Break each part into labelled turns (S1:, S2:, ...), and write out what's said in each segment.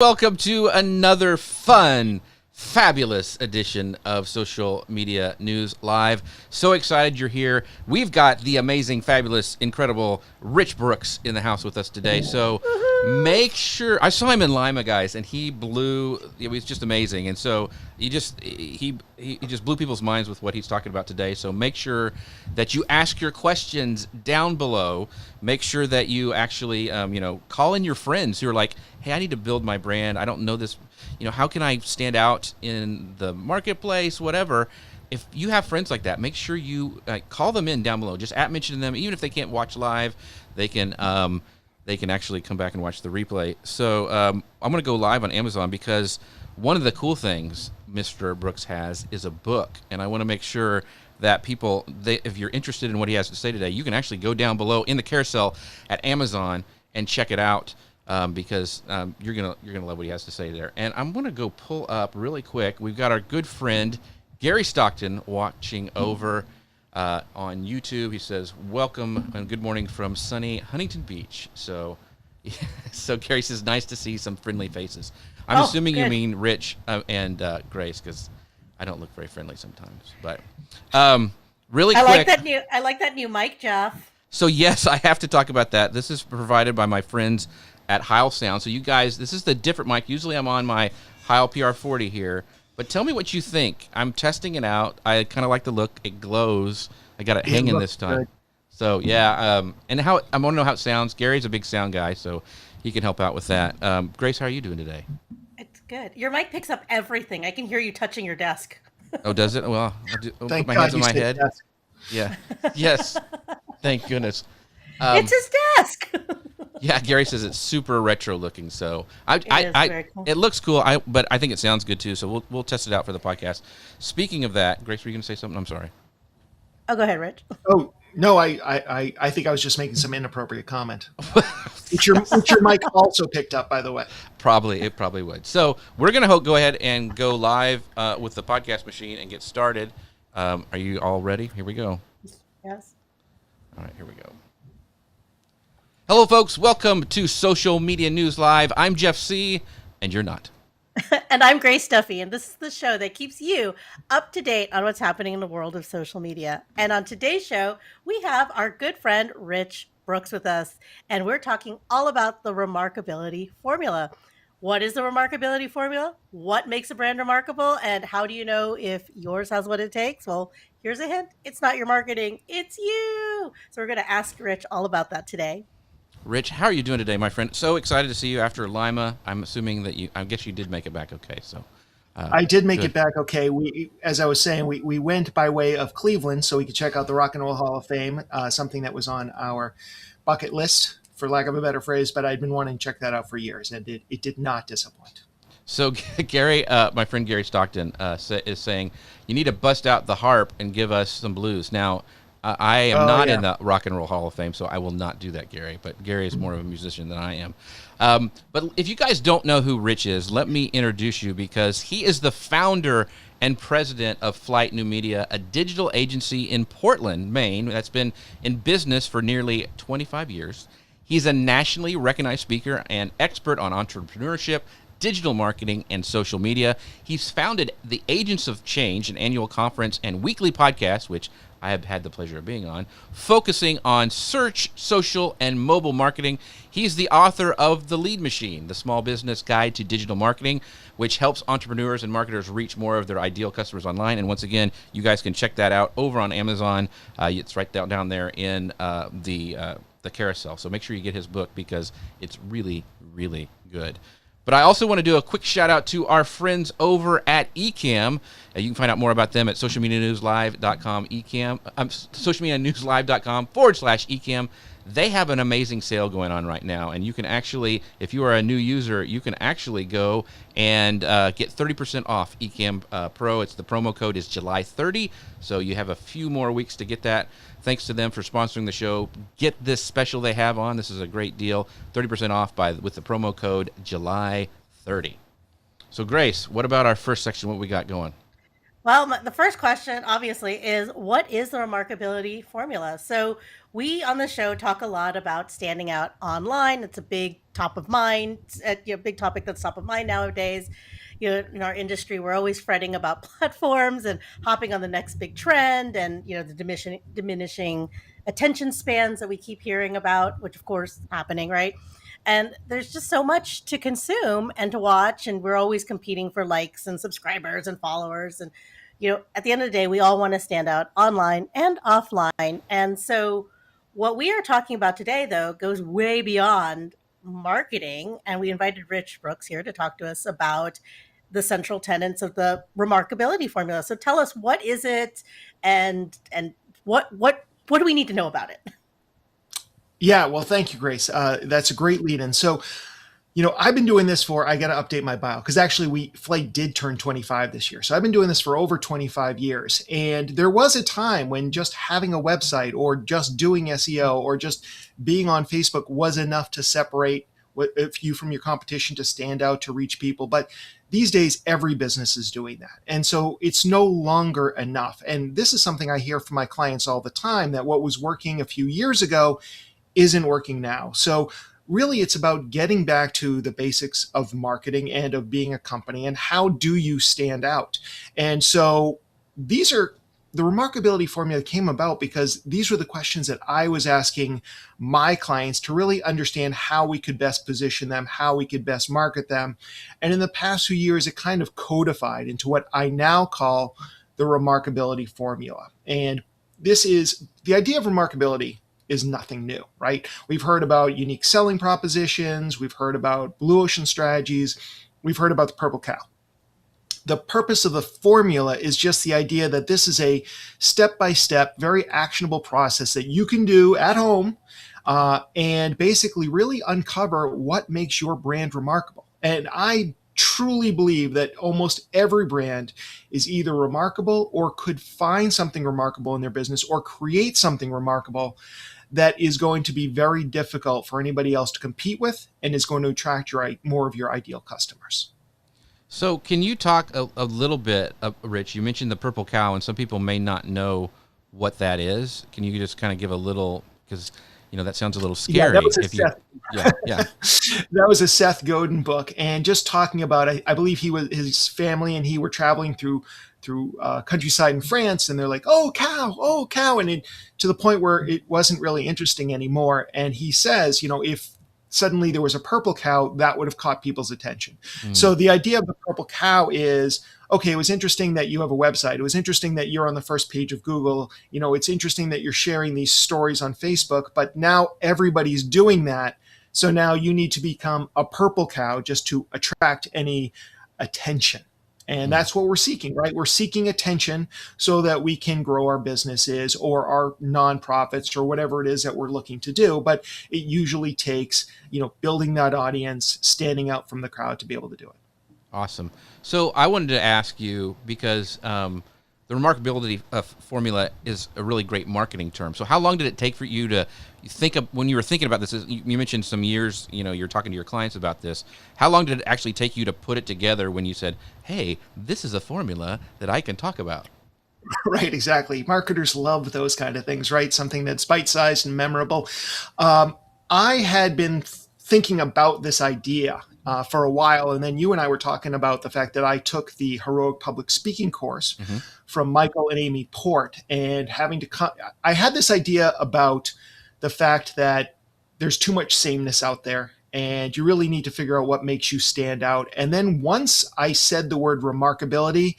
S1: Welcome to another fun, fabulous edition of Social Media News Live. So excited you're here. We've got the amazing, fabulous, incredible Rich Brooks in the house with us today. So make sure, I saw him in Lima, guys, and he blew, it was just amazing. And so he just blew people's minds with what he's talking about today. So make sure that you ask your questions down below. Make sure that you actually, call in your friends who are like, hey, I need to build my brand. I don't know this. How can I stand out in the marketplace, whatever. If you have friends like that, make sure you call them in down below. Just mention them. Even if they can't watch live, they can actually come back and watch the replay. So I'm going to go live on Amazon because one of the cool things Mr. Brooks has is a book. And I want to make sure that people, if you're interested in what he has to say today, you can actually go down below in the carousel at Amazon and check it out. Because you're gonna love what he has to say there. And I'm gonna go pull up really quick. We've got our good friend Gary Stockton watching over on YouTube. He says, "Welcome and good morning from sunny Huntington Beach." So Gary says, "Nice to see some friendly faces." I'm assuming good. You mean Rich and Grace, because I don't look very friendly sometimes. But really quick,
S2: I like that new mic, Jeff.
S1: So yes, I have to talk about that. This is provided by my friends at Heil Sound. So you guys, this is the different mic. Usually I'm on my Heil PR40 here, but tell me what you think. I'm testing it out. I kind of like the look. It glows. I got it hanging this time. Good. So yeah, and I want to know how it sounds. Gary's a big sound guy, so he can help out with that. Grace, how are you doing today?
S2: It's good. Your mic picks up everything. I can hear you touching your desk.
S1: Oh, does it? Well, I'll put my hands on my head.
S3: Desk.
S1: Yeah. Yes. Thank goodness.
S2: It's his desk.
S1: Yeah, Gary says it's super retro looking, so
S2: very cool.
S1: It looks cool. But I think it sounds good too. So we'll test it out for the podcast. Speaking of that, Grace, were you going to say something? I'm sorry.
S2: Oh, go ahead, Rich.
S3: Oh no, I think I was just making some inappropriate comment. which your mic also picked up, by the way.
S1: It probably would. So we're going to go ahead and go live with the podcast machine and get started. Are you all ready? Here we go.
S2: Yes.
S1: All right, here we go. Hello, folks. Welcome to Social Media News Live. I'm Jeff C., and you're not.
S2: And I'm Grace Duffy, and this is the show that keeps you up to date on what's happening in the world of social media. And on today's show, we have our good friend Rich Brooks with us, and we're talking all about the Remarkability Formula. What is the Remarkability Formula? What makes a brand remarkable? And how do you know if yours has what it takes? Well, here's a hint. It's not your marketing. It's you. So we're going to ask Rich all about that today.
S1: Rich, how are you doing today, my friend? So excited to see you after Lima. I'm assuming that I guess you did make it back okay. So
S3: I did make it back okay. As I was saying, we went by way of Cleveland so we could check out the Rock and Roll Hall of Fame, something that was on our bucket list, for lack of a better phrase, but I'd been wanting to check that out for years, and it did not disappoint.
S1: So Gary, my friend Gary Stockton is saying, you need to bust out the harp and give us some blues. Now, I am not in the Rock and Roll Hall of Fame, so I will not do that, Gary. But Gary is more of a musician than I am. But if you guys don't know who Rich is, let me introduce you, because he is the founder and president of Flight New Media, a digital agency in Portland, Maine, that's been in business for nearly 25 years. He's a nationally recognized speaker and expert on entrepreneurship, digital marketing, and social media. He's founded the Agents of Change, an annual conference and weekly podcast, which I have had the pleasure of being on, focusing on search, social, and mobile marketing. He's the author of The Lead Machine, the small business guide to digital marketing, which helps entrepreneurs and marketers reach more of their ideal customers online. And once again, you guys can check that out over on Amazon. It's right down there in the carousel. So make sure you get his book, because it's really, really good. But I also want to do a quick shout out to our friends over at Ecamm. You can find out more about them at socialmedianewslive.com, socialmedianewslive.com/Ecamm. They have an amazing sale going on right now, and you can actually, if you are a new user, you can actually go and get 30% off Ecamm Pro. The promo code is July 30, so you have a few more weeks to get that. Thanks to them for sponsoring the show. Get this special they have on. This is a great deal. 30% off with the promo code July 30. So Grace, what about our first section? What we got going?
S2: Well, the first question, obviously, is what is the Remarkability Formula? So, we on the show talk a lot about standing out online. It's a big top of mind, big topic that's top of mind nowadays. In our industry, we're always fretting about platforms and hopping on the next big trend, and the diminishing attention spans that we keep hearing about, which of course is happening, right? And there's just so much to consume and to watch, and we're always competing for likes and subscribers and followers. And at the end of the day, we all want to stand out online and offline. And so, what we are talking about today, though, goes way beyond marketing. And we invited Rich Brooks here to talk to us about the central tenets of the Remarkability Formula. So, tell us, what is it, and what do we need to know about it?
S3: Yeah, well, thank you, Grace. That's a great lead in. So, I've been doing this I got to update my bio because actually Flight did turn 25 this year. So I've been doing this for over 25 years. And there was a time when just having a website or just doing SEO or just being on Facebook was enough to separate you from your competition, to stand out, to reach people. But these days, every business is doing that. And so it's no longer enough. And this is something I hear from my clients all the time, that what was working a few years ago isn't working now. So really, it's about getting back to the basics of marketing and of being a company, and how do you stand out? And so the Remarkability Formula came about because these were the questions that I was asking my clients to really understand how we could best position them, how we could best market them. And in the past few years, it kind of codified into what I now call the Remarkability Formula. And this is the idea of remarkability is nothing new, right? We've heard about unique selling propositions. We've heard about blue ocean strategies. We've heard about the purple cow. The purpose of the formula is just the idea that this is a step-by-step, very actionable process that you can do at home and basically really uncover what makes your brand remarkable. And I truly believe that almost every brand is either remarkable or could find something remarkable in their business or create something remarkable that is going to be very difficult for anybody else to compete with and is going to attract more of your ideal customers.
S1: So can you talk a little bit, Rich? You mentioned the purple cow, and some people may not know what that is. Can you just kind of give a little, because that sounds a little scary.
S3: Yeah, that was
S1: yeah.
S3: That was a Seth Godin book, and just talking about, I believe his family and he were traveling through countryside in France, and they're like, oh cow, and to the point where it wasn't really interesting anymore. And he says, if suddenly there was a purple cow, that would have caught people's attention. So the idea of the purple cow is, okay, it was interesting that you have a website. It was interesting that you're on the first page of Google. It's interesting that you're sharing these stories on Facebook, but now everybody's doing that. So now you need to become a purple cow just to attract any attention. And that's what we're seeking, right? We're seeking attention so that we can grow our businesses or our nonprofits or whatever it is that we're looking to do. But it usually takes, building that audience, standing out from the crowd to be able to do it.
S1: Awesome. So I wanted to ask you, because the Remarkability Formula is a really great marketing term. So how long did it take for you to think of, when you were thinking about this? You mentioned some years, you're talking to your clients about this. How long did it actually take you to put it together when you said, hey, this is a formula that I can talk about?
S3: Right, exactly. Marketers love those kind of things, right? Something that's bite-sized and memorable. I had been thinking about this idea for a while, and then you and I were talking about the fact that I took the Heroic Public Speaking course from Michael and Amy Port, and I had this idea about the fact that there's too much sameness out there, and you really need to figure out what makes you stand out. And then once I said the word remarkability,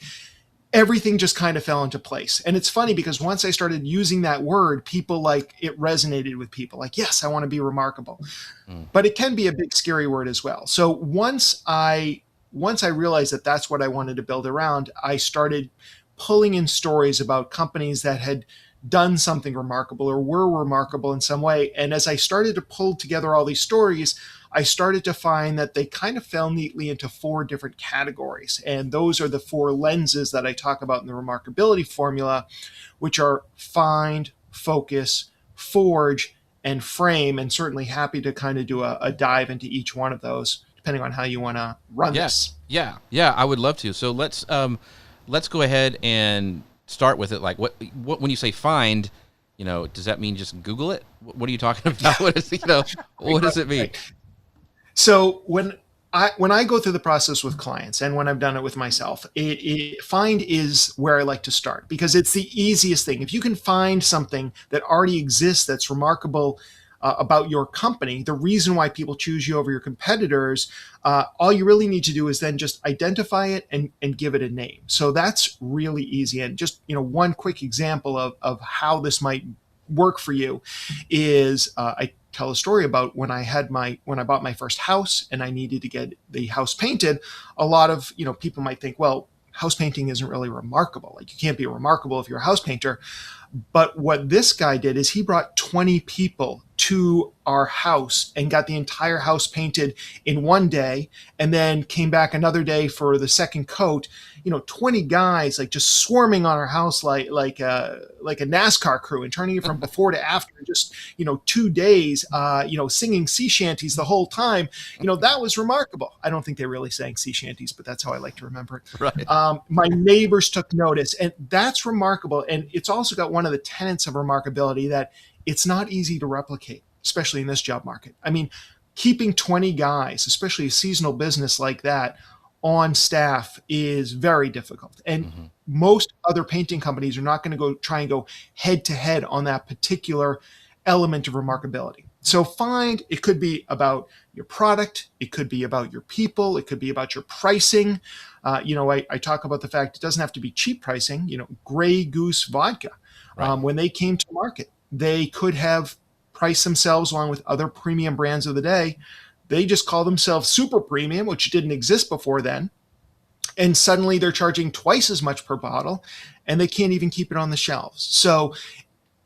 S3: everything just kind of fell into place. And it's funny because once I started using that word, it resonated with people. Like, yes, I want to be remarkable. But it can be a big, scary word as well. So once I realized that that's what I wanted to build around, I started pulling in stories about companies that had done something remarkable or were remarkable in some way. And as I started to pull together all these stories, I started to find that they kind of fell neatly into 4 different categories. And those are the 4 lenses that I talk about in the Remarkability Formula, which are find, focus, forge, and frame. And certainly happy to kind of do a dive into each one of those, depending on how you want to run this.
S1: Yeah, I would love to. So let's let's go ahead and start with it. Like, what when you say find, does that mean just Google it? What are you talking about? What is what does it mean?
S3: Right. So when I go through the process with clients and when I've done it with myself, find is where I like to start because it's the easiest thing. If you can find something that already exists that's remarkable about your company, the reason why people choose you over your competitors, all you really need to do is then just identify it and give it a name. So that's really easy. And just one quick example of how this might work for you is I tell a story about when I bought my first house and I needed to get the house painted. A lot of people might think, well, house painting isn't really remarkable. Like, you can't be remarkable if you're a house painter. But what this guy did is he brought 20 people to our house and got the entire house painted in one day, and then came back another day for the second coat. 20 guys like just swarming on our house like a NASCAR crew, and turning it from before to after in just 2 days. Singing sea shanties the whole time. That was remarkable. I don't think they really sang sea shanties, but that's how I like to remember it.
S1: Right.
S3: My neighbors took notice, and that's remarkable. And it's also got one of the tenets of remarkability that it's not easy to replicate, especially in this job market. I mean, keeping 20 guys, especially a seasonal business like that, on staff is very difficult. And most other painting companies are not going to try and go head to head on that particular element of remarkability. So find, it could be about your product, it could be about your people, it could be about your pricing. I talk about the fact it doesn't have to be cheap pricing. Grey Goose vodka,
S1: Right.
S3: When they came to market, they could have priced themselves along with other premium brands of the day. They just call themselves super premium, which didn't exist before then. And suddenly they're charging twice as much per bottle, and they can't even keep it on the shelves. So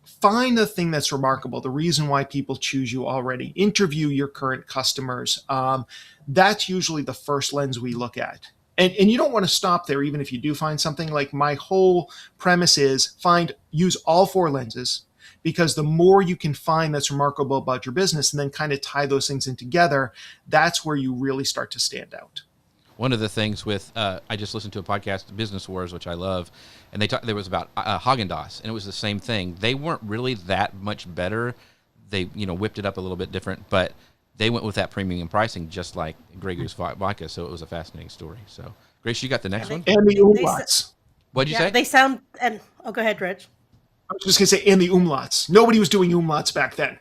S3: find the thing that's remarkable, the reason why people choose you already. Interview your current customers. That's usually the first lens we look at. And you don't want to stop there, even if you do find something. Like, my whole premise is use all 4 lenses, because the more you can find that's remarkable about your business and then kind of tie those things in together, that's where you really start to stand out.
S1: One of the things with, I just listened to a podcast, Business Wars, which I love, and there was about Haagen-Dazs, and it was the same thing. They weren't really that much better. They, whipped it up a little bit different, but they went with that premium pricing, just like Grey Goose vodka. So it was a fascinating story. So, Grace, you got the next one?
S3: And the umlauts.
S1: What'd you say?
S2: They sound, go ahead, Rich.
S3: I was just going to say, and the umlauts. Nobody was doing umlauts back then,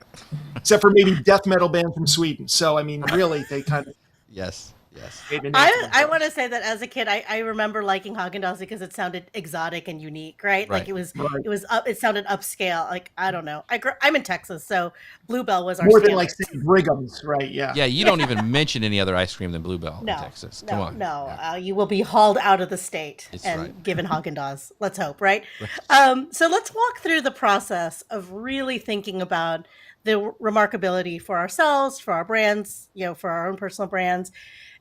S3: except for maybe death metal band from Sweden. So, I mean, really, they kind of...
S1: Yes.
S2: I want to say that as a kid, I remember liking Haagen-Dazs because it sounded exotic and unique, right? Like it sounded upscale. Like, I don't know. I'm in Texas, so Bluebell was our
S3: more
S2: standard.
S3: than like St. Brigham's, right? Yeah.
S1: Yeah, you don't even mention any other ice cream than Bluebell in Texas. Come on.
S2: No,
S1: Yeah.
S2: You will be hauled out of the state given Haagen-Dazs. Let's hope, right? So let's walk through the process of really thinking about the remarkability for ourselves, for our brands, for our own personal brands.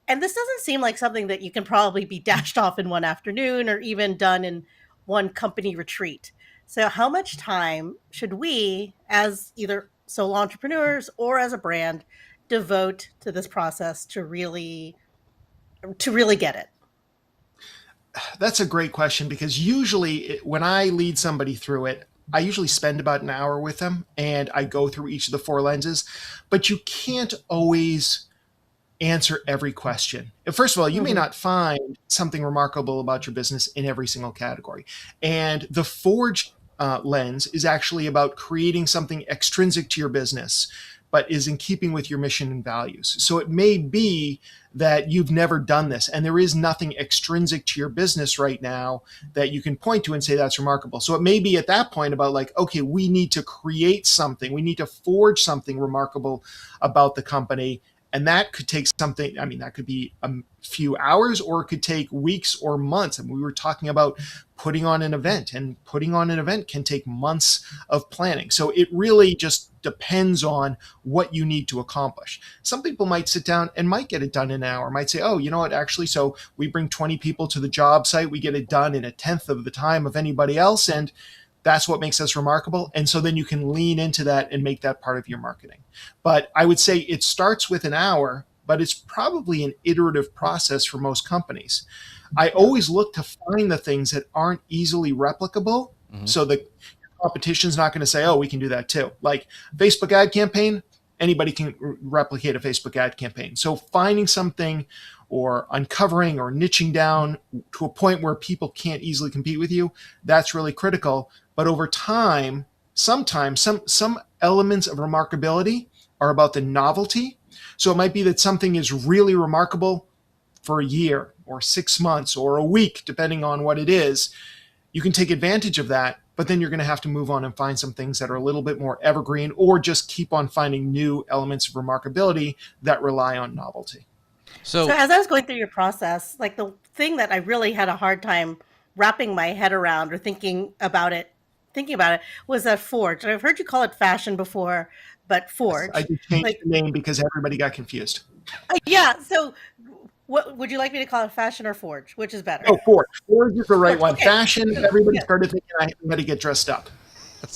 S2: And this doesn't seem like something that you can probably be dashed off in one afternoon or even done in one company retreat. So how much time should we, as either solo entrepreneurs or as a brand, devote to this process to really get it?
S3: That's a great question, because usually when I lead somebody through it, I usually spend about an hour with them and I go through each of the 4 lenses, but you can't always answer every question. First of all, you may not find something remarkable about your business in every single category. And the Forge lens is actually about creating something extrinsic to your business, but is in keeping with your mission and values. So it may be that you've never done this and there is nothing extrinsic to your business right now that you can point to and say that's remarkable. So it may be at that point about like, okay, we need to create something. We need to forge something remarkable about the company. And that could take something, that could be a few hours, or it could take weeks or months. And we were talking about putting on an event, and putting on an event can take months of planning. So it really just depends on what you need to accomplish. Some people might sit down and might get it done in an hour, might say, oh, you know what, actually, so we bring 20 people to the job site, we get it done in 1/10 of the time of anybody else. And that's what makes us remarkable. And so then you can lean into that and make that part of your marketing. But I would say it starts with an hour, but it's probably an iterative process for most companies. I always look to find the things that aren't easily replicable. So the competition's not going to say, oh, we can do that too. Like Facebook ad campaign, anybody can replicate a Facebook ad campaign. So finding something or uncovering or niching down to a point where people can't easily compete with you, that's really critical. But over time, sometimes some elements of remarkability are about the novelty. So it might be that something is really remarkable for a year or 6 months or a week, depending on what it is. You can take advantage of that, but then you're going to have to move on and find some things that are a little bit more evergreen, or just keep on finding new elements of remarkability that rely on novelty.
S2: So as I was going through your process, like the thing that I really had a hard time wrapping my head around or thinking about it was that Forge. And I've heard you call it fashion before, but Forge.
S3: I just changed the name because everybody got confused.
S2: Yeah. So what would you like me to call it, fashion or Forge? Which is better?
S3: Oh, Forge. Forge is the right one.
S2: Okay.
S3: Fashion, everybody started thinking I had to get dressed up.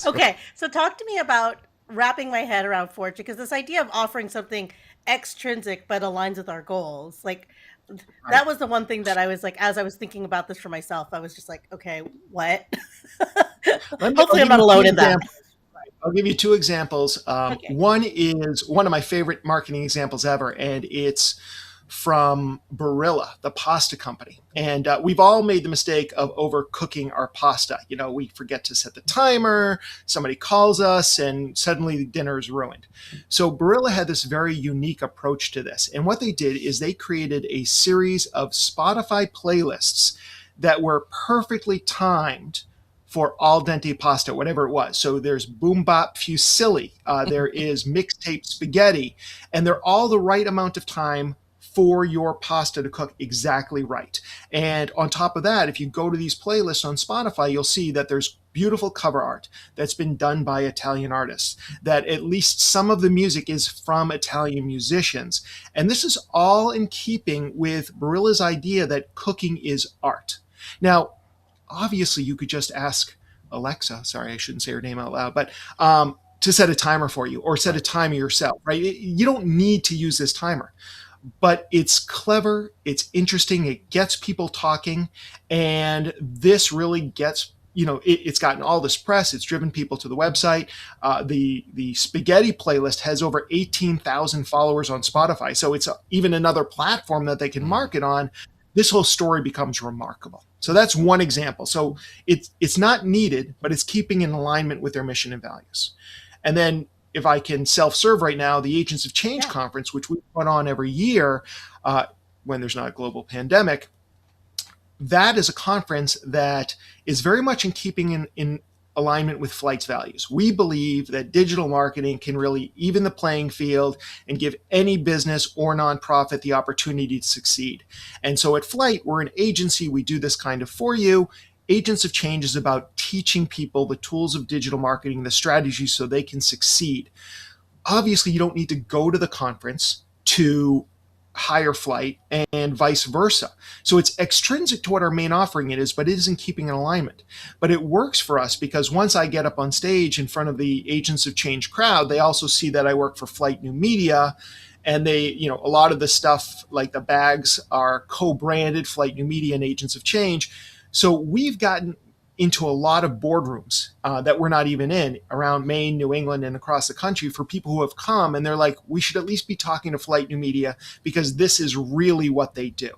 S2: Okay. So talk to me about wrapping my head around Forge, because this idea of offering something extrinsic but aligns with our goals, like that was the one thing that I was like, as I was thinking about this for myself, I was just like, okay, what? Hopefully I'm not alone in that.
S3: I'll give you 2 examples. Okay. One is one of my favorite marketing examples ever, and it's from Barilla, the pasta company. And we've all made the mistake of overcooking our pasta. You know, we forget to set the timer, somebody calls us, and suddenly the dinner is ruined. So Barilla had this very unique approach to this. And what they did is they created a series of Spotify playlists that were perfectly timed for al dente pasta, whatever it was. So there's Boom Bop Fusilli, there is Mixtape Spaghetti, and they're all the right amount of time for your pasta to cook exactly right. And on top of that, if you go to these playlists on Spotify, you'll see that there's beautiful cover art that's been done by Italian artists, that at least some of the music is from Italian musicians. And this is all in keeping with Barilla's idea that cooking is art. Now, obviously, you could just ask Alexa, sorry, I shouldn't say her name out loud, but to set a timer for you or set a timer yourself, right? You don't need to use this timer. But it's clever, it's interesting, it gets people talking, and this really gets, it's gotten all this press, it's driven people to the website. The spaghetti playlist has over 18,000 followers on Spotify, so it's even another platform that they can market on. This whole story becomes remarkable. So that's one example. So it's not needed, but it's keeping in alignment with their mission and values. And then if I can self-serve right now, the Agents of Change conference, which we put on every year when there's not a global pandemic, that is a conference that is very much in keeping in alignment with Flight's values. We believe that digital marketing can really even the playing field and give any business or nonprofit the opportunity to succeed. And so at Flight, we're an agency. We do this kind of for you. Agents of Change is about teaching people the tools of digital marketing, the strategies so they can succeed. Obviously, you don't need to go to the conference to hire Flight and vice versa. So it's extrinsic to what our main offering is, but it is in keeping in alignment. But it works for us because once I get up on stage in front of the Agents of Change crowd, they also see that I work for Flight New Media. And they, a lot of the stuff like the bags are co-branded Flight New Media and Agents of Change. So we've gotten into a lot of boardrooms that we're not even in around Maine, New England, and across the country for people who have come. And they're like, we should at least be talking to Flight New Media because this is really what they do.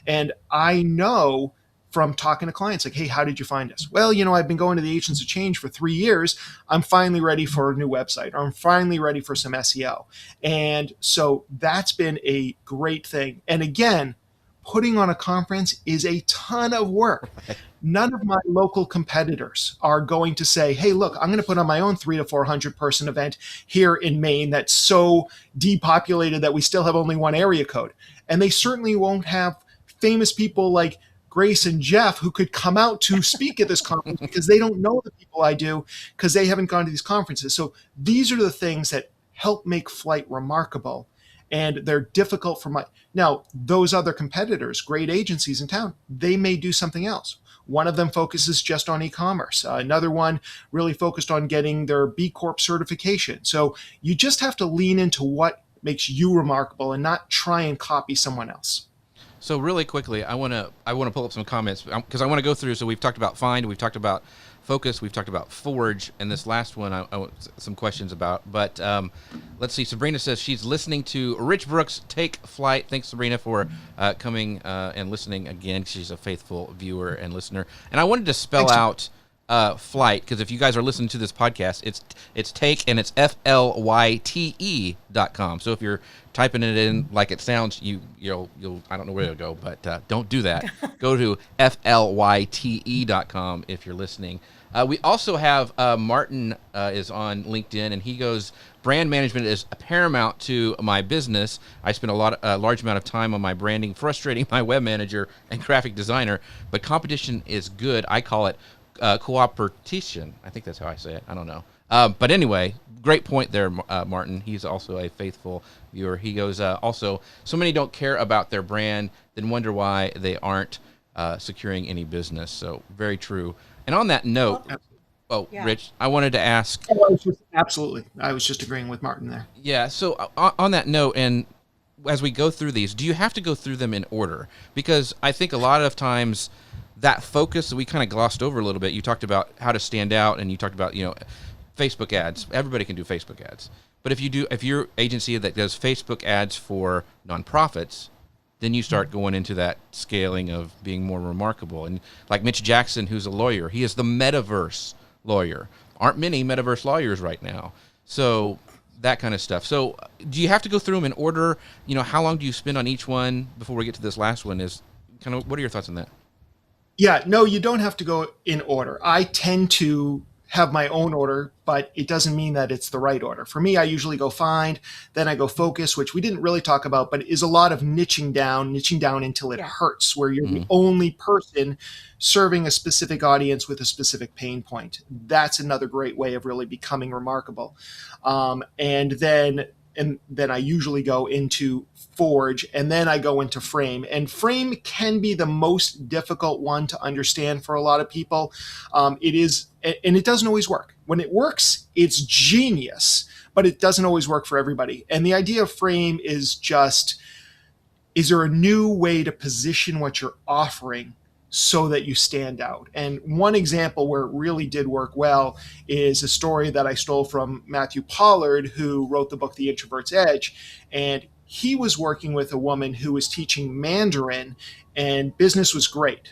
S3: And I know from talking to clients like, hey, how did you find us? Well, I've been going to the Agents of Change for 3 years. I'm finally ready for a new website, or I'm finally ready for some SEO. And so that's been a great thing. And again, putting on a conference is a ton of work. None of my local competitors are going to say, hey, look, I'm going to put on my own 300 to 400 person event here in Maine that's so depopulated that we still have only one area code. And they certainly won't have famous people like Grace and Jeff who could come out to speak at this conference because they don't know the people I do because they haven't gone to these conferences. So these are the things that help make Flight remarkable. And they're difficult for now, those other competitors, great agencies in town, they may do something else. One of them focuses just on e-commerce. Another one really focused on getting their B Corp certification. So you just have to lean into what makes you remarkable, and not try and copy someone else.
S1: So really quickly, I want to pull up some comments because I want to go through. So we've talked about find, we've talked about focus, we've talked about forge, and this last one I want some questions about. But let's see. Sabrina says she's listening to Rich Brooks Take Flight. Thanks, Sabrina, for coming and listening again. She's a faithful viewer and listener. And I wanted to spell out flight, because if you guys are listening to this podcast, it's take, and it's FLYTE.com. So if you're typing it in like it sounds, you'll I don't know where to go, but don't do that. Go to FLYTE.com if you're listening. We also have Martin is on LinkedIn, and he goes, brand management is paramount to my business. I spend a large amount of time on my branding, frustrating my web manager and graphic designer, but competition is good. I call it cooperation. I think that's how I say it. I don't know. But anyway, great point there, Martin. He's also a faithful viewer. He goes, also, so many don't care about their brand, then wonder why they aren't securing any business. So very true. And on that note, Rich, I wanted to ask.
S3: Absolutely. I was just agreeing with Martin there.
S1: Yeah. So on that note, and as we go through these, do you have to go through them in order? Because I think a lot of times that focus we kind of glossed over a little bit. You talked about how to stand out, and you talked about, Facebook ads. Everybody can do Facebook ads. But if you're agency that does Facebook ads for nonprofits, then you start going into that scaling of being more remarkable. And like Mitch Jackson, who's a lawyer, he is the metaverse lawyer. Aren't many metaverse lawyers right now. So that kind of stuff. So do you have to go through them in order? How long do you spend on each one before we get to this last one? Is kind of, what are your thoughts on that?
S3: Yeah, no, you don't have to go in order. I tend to have my own order, but it doesn't mean that it's the right order. For me, I usually go find, then I go focus, which we didn't really talk about, but is a lot of niching down until it hurts, where you're the only person serving a specific audience with a specific pain point. That's another great way of really becoming remarkable. And then I usually go into forge, and then I go into frame. And frame can be the most difficult one to understand for a lot of people. It is, and it doesn't always work. When it works, it's genius, but it doesn't always work for everybody. And the idea of frame is just, is there a new way to position what you're offering so that you stand out? And one example where it really did work well is a story that I stole from Matthew Pollard, who wrote the book, The Introvert's Edge. And he was working with a woman who was teaching Mandarin, and business was great.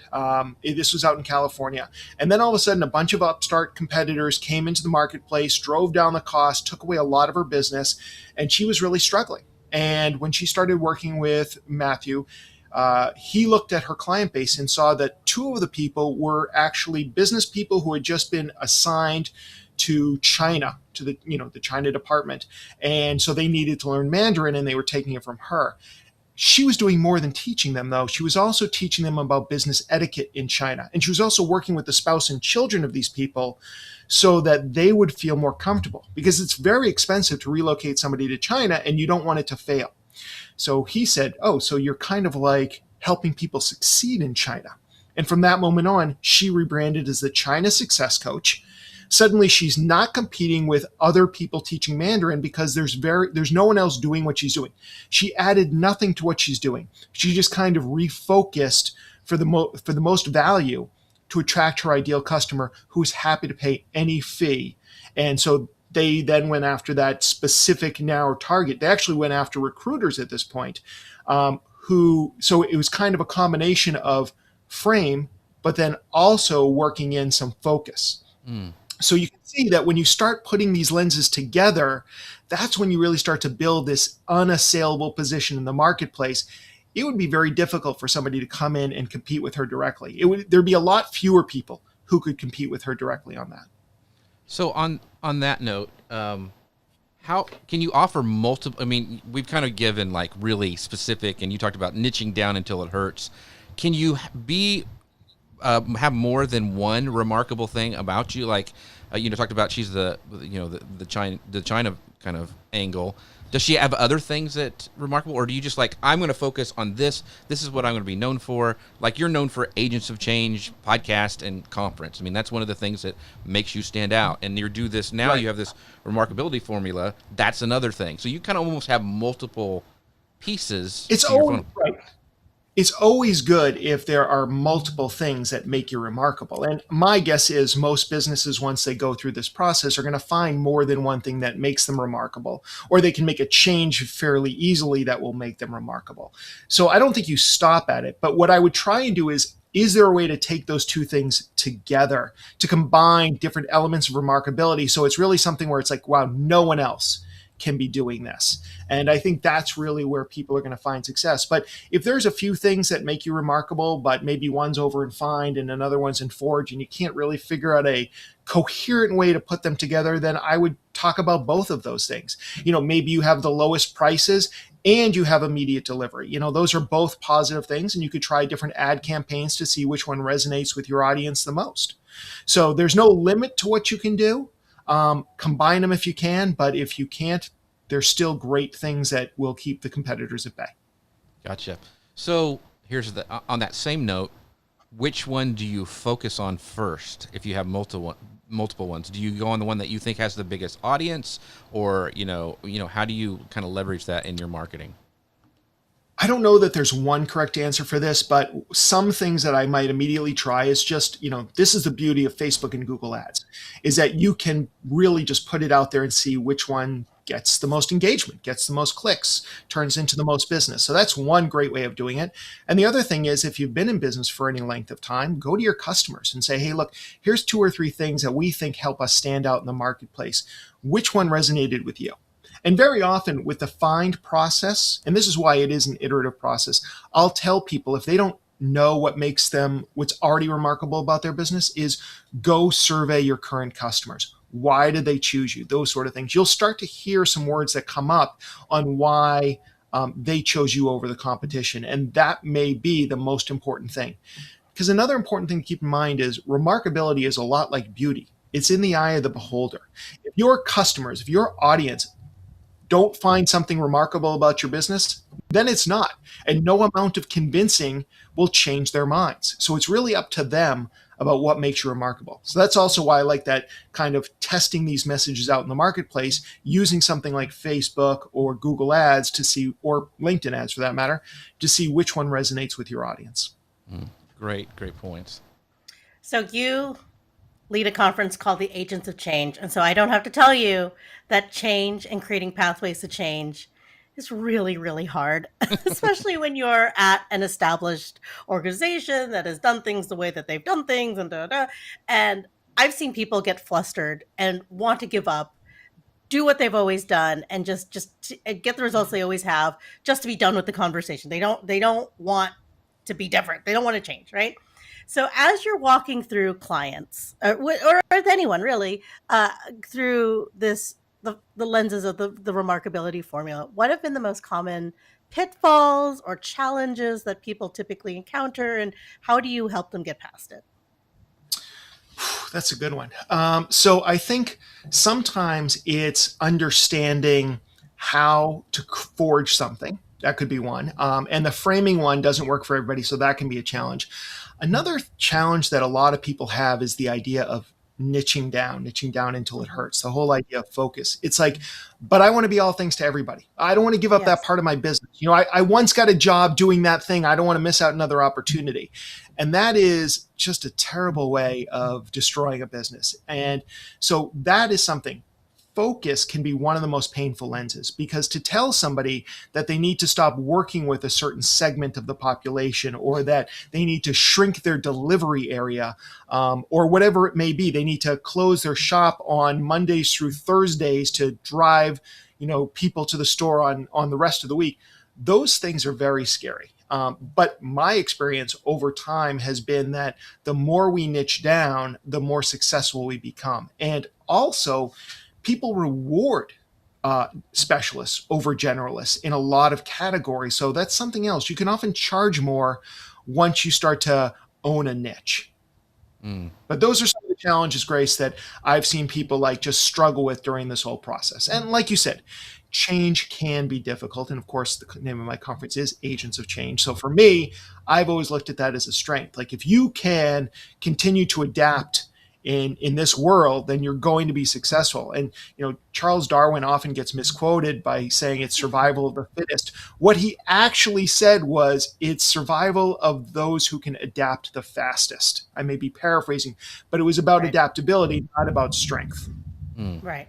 S3: This was out in California. And then all of a sudden, a bunch of upstart competitors came into the marketplace, drove down the cost, took away a lot of her business, and she was really struggling. And when she started working with Matthew, he looked at her client base and saw that two of the people were actually business people who had just been assigned to China, to the China department. And so they needed to learn Mandarin, and they were taking it from her. She was doing more than teaching them, though. She was also teaching them about business etiquette in China. And she was also working with the spouse and children of these people so that they would feel more comfortable, because it's very expensive to relocate somebody to China, and you don't want it to fail. So he said, so you're kind of like helping people succeed in China. And from that moment on, she rebranded as the China Success Coach. Suddenly, she's not competing with other people teaching Mandarin because there's no one else doing what she's doing. She added nothing to what she's doing. She just kind of refocused for the most value to attract her ideal customer, who is happy to pay any fee. And so they then went after that specific narrow target. They actually went after recruiters at this point, so it was kind of a combination of frame, but then also working in some focus. So you can see that when you start putting these lenses together, that's when you really start to build this unassailable position in the marketplace. It would be very difficult for somebody to come in and compete with her directly. There'd be a lot fewer people who could compete with her directly on that.
S1: So on that note, how can you offer multiple? I mean, we've kind of given like really specific, and you talked about niching down until it hurts. Can you have more than one remarkable thing about you? Like, talked about she's the China kind of angle. Does she have other things that remarkable, or do you just like, I'm going to focus on this? This is what I'm going to be known for. Like you're known for Agents of Change podcast and conference. I mean, that's one of the things that makes you stand out. And you do this now.
S3: Right.
S1: You have this remarkability formula. That's another thing. So you kind of almost have multiple pieces.
S3: It's
S1: to your
S3: always
S1: funnel.
S3: right. It's always good if there are multiple things that make you remarkable. And my guess is most businesses, once they go through this process, are going to find more than one thing that makes them remarkable, or they can make a change fairly easily that will make them remarkable. So I don't think you stop at it. But what I would try and do is there a way to take those two things together, to combine different elements of remarkability? So it's really something where it's like, wow, no one else can be doing this. And I think that's really where people are going to find success. But if there's a few things that make you remarkable, but maybe one's over in Find and another one's in Forge, and you can't really figure out a coherent way to put them together, then I would talk about both of those things. Maybe you have the lowest prices and you have immediate delivery. Those are both positive things, and you could try different ad campaigns to see which one resonates with your audience the most. So there's no limit to what you can do. Combine them if you can, but if you can't, there's still great things that will keep the competitors at bay.
S1: Gotcha. So here's on that same note, which one do you focus on first? If you have multiple ones, do you go on the one that you think has the biggest audience, or how do you kind of leverage that in your marketing?
S3: I don't know that there's one correct answer for this, but some things that I might immediately try is just, this is the beauty of Facebook and Google Ads, is that you can really just put it out there and see which one gets the most engagement, gets the most clicks, turns into the most business. So that's one great way of doing it. And the other thing is, if you've been in business for any length of time, go to your customers and say, hey, look, here's 2 or 3 things that we think help us stand out in the marketplace. Which one resonated with you? And very often with the find process, and this is why it is an iterative process, I'll tell people if they don't know what makes them, what's already remarkable about their business, is go survey your current customers. Why did they choose you? Those sort of things. You'll start to hear some words that come up on why they chose you over the competition. And that may be the most important thing. Because another important thing to keep in mind is remarkability is a lot like beauty. It's in the eye of the beholder. If your customers, if your audience don't find something remarkable about your business, then it's not. And no amount of convincing will change their minds. So it's really up to them about what makes you remarkable. So that's also why I like that kind of testing these messages out in the marketplace, using something like Facebook or Google Ads to see, or LinkedIn ads for that matter, to see which one resonates with your audience.
S1: Great points.
S2: So you lead a conference called the Agents of Change. And so I don't have to tell you that change and creating pathways to change is really, really hard, especially when you're at an established organization that has done things the way that they've done things and I've seen people get flustered and want to give up, do what they've always done, and just get the results they always have, just to be done with the conversation. They don't want to be different. They don't want to change, right? So as you're walking through clients, or with anyone really, through the lenses of the Remarkability Formula, what have been the most common pitfalls or challenges that people typically encounter, and how do you help them get past it?
S3: That's a good one. So I think sometimes it's understanding how to forge something. That could be one. And the framing one doesn't work for everybody, so that can be a challenge. Another challenge that a lot of people have is the idea of niching down until it hurts. The whole idea of focus. It's like, but I want to be all things to everybody. I don't want to give up that part of my business. I once got a job doing that thing. I don't want to miss out another opportunity. And that is just a terrible way of destroying a business. And so that is something. Focus can be one of the most painful lenses, because to tell somebody that they need to stop working with a certain segment of the population, or that they need to shrink their delivery area, or whatever it may be, they need to close their shop on Mondays through Thursdays to drive, people to the store on the rest of the week. Those things are very scary. But my experience over time has been that the more we niche down, the more successful we become. And also, people reward specialists over generalists in a lot of categories. So that's something else. You can often charge more once you start to own a niche. But those are some of the challenges, Grace, that I've seen people like just struggle with during this whole process. And like you said, change can be difficult. And of course, the name of my conference is Agents of Change. So for me, I've always looked at that as a strength. Like if you can continue to adapt in this world, then you're going to be successful. And Charles Darwin often gets misquoted by saying it's survival of the fittest. What he actually said was it's survival of those who can adapt the fastest. I may be paraphrasing, but it was about adaptability, not about strength.
S2: Right.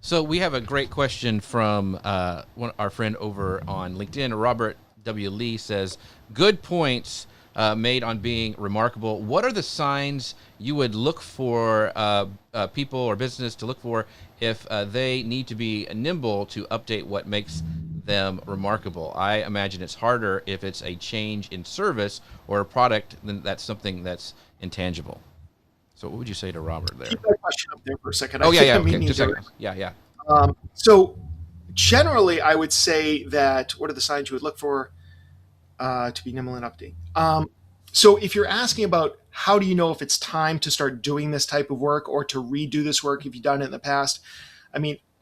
S1: So we have a great question from our friend over on LinkedIn. Robert W. Lee says, good points made on being remarkable. What are the signs you would look for people or business to look for if they need to be nimble to update what makes them remarkable? I imagine it's harder if it's a change in service or a product than that's something that's intangible. So what would you say to Robert there?
S3: Keep that question up there for a second.
S1: Oh, yeah. Okay. Just a second. Yeah.
S3: So generally, I would say that what are the signs you would look for to be nimble and update? So if you're asking about how do you know if it's time to start doing this type of work or to redo this work if you've done it in the past,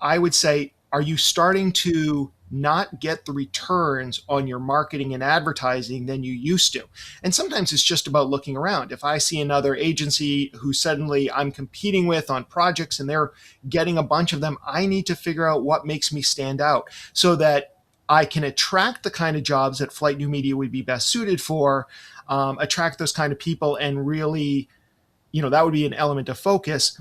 S3: I would say, are you starting to not get the returns on your marketing and advertising than you used to? And sometimes it's just about looking around. If I see another agency who suddenly I'm competing with on projects and they're getting a bunch of them, I need to figure out what makes me stand out so that I can attract the kind of jobs that Flight New Media would be best suited for, attract those kind of people, and really, that would be an element of focus.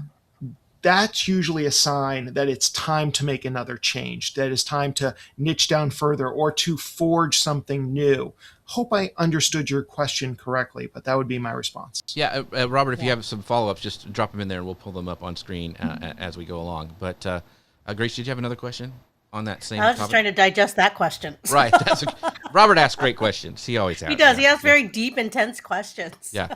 S3: That's usually a sign that it's time to make another change, that it's time to niche down further or to forge something new. Hope I understood your question correctly, but that would be my response.
S1: Yeah, Robert, if you have some follow-ups, just drop them in there and we'll pull them up on screen as we go along. But Grace, did you have another question on that same topic?
S2: I was just trying to digest that question.
S1: Right. Robert asks great questions. He always asks.
S2: He does. He asks very deep, intense questions.
S1: Yeah.